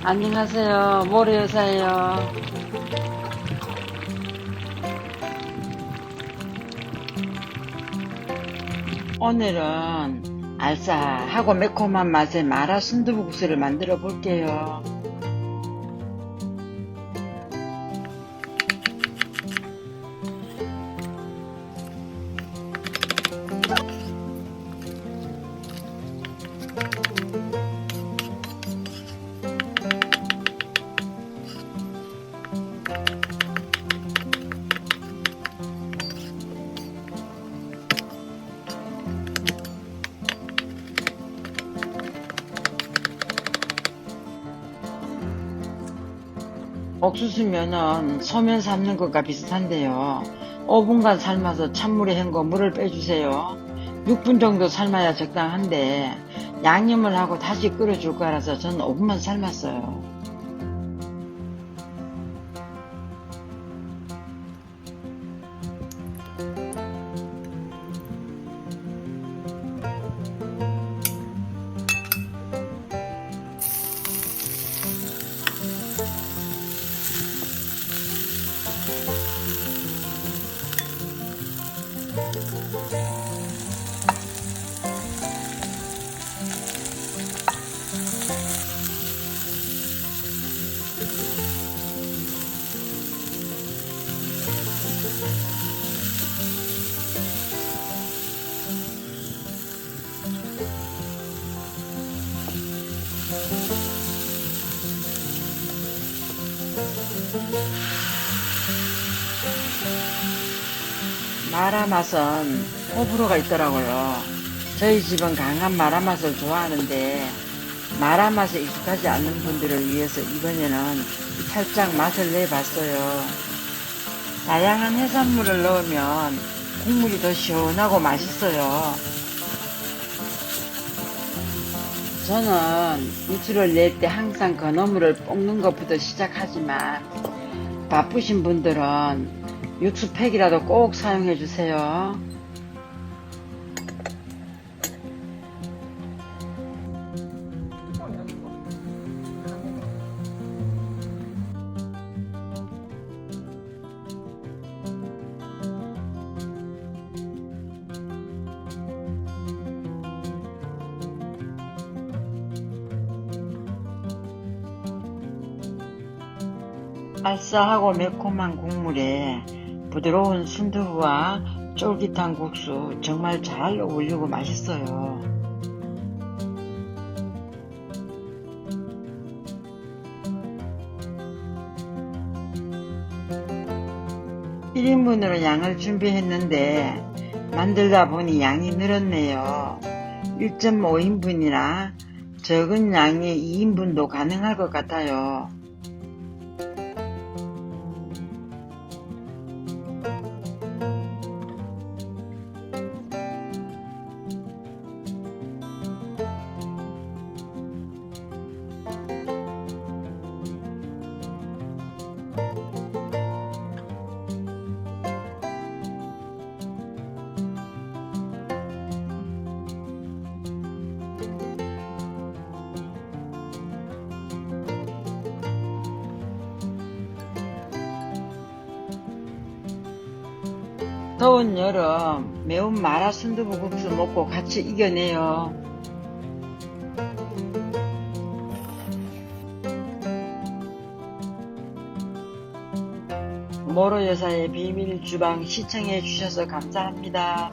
안녕하세요. 모래 여사예요. 오늘은 알싸하고 매콤한 맛의 마라 순두부국수를 만들어 볼게요. 옥수수면은 소면 삶는 것과 비슷한데요. 5분간 삶아서 찬물에 헹궈 물을 빼주세요. 6분 정도 삶아야 적당한데 양념을 하고 다시 끓여줄 거라서 저는 5분만 삶았어요. 마라 맛은 호불호가 있더라고요. 저희 집은 강한 마라 맛을 좋아하는데 마라 맛에 익숙하지 않는 분들을 위해서 이번에는 살짝 맛을 내봤어요. 다양한 해산물을 넣으면 국물이 더 시원하고 맛있어요. 저는 육수를 낼 때 항상 건어물을 볶는 것부터 시작하지만 바쁘신 분들은 육수팩이라도 꼭 사용해 주세요. 알싸하고 매콤한 국물에 부드러운 순두부와 쫄깃한 국수 정말 잘 어울리고 맛있어요. 1인분으로 양을 준비했는데 만들다 보니 양이 늘었네요. 1.5인분이나 적은 양의 2인분도 가능할 것 같아요. 더운 여름 매운 마라 순두부국수 먹고 같이 이겨내요. 모로 여사의 비밀 주방 시청해 주셔서 감사합니다.